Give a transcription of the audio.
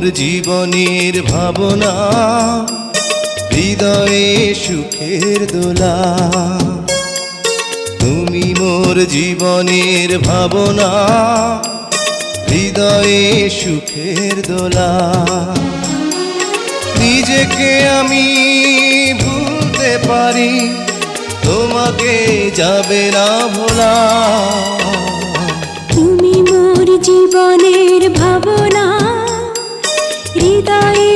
মোর জীবনের ভাবনা, হৃদয়ে সুখের দোলা। তুমি মোর জীবনের ভাবনা, হৃদয়ে সুখের দোলা। নিজেকে আমি ভুলতে পারি, তোমাকে যাবে না ভোলা। তুমি মোর জীবনের ভাবনা, হৃদয়ে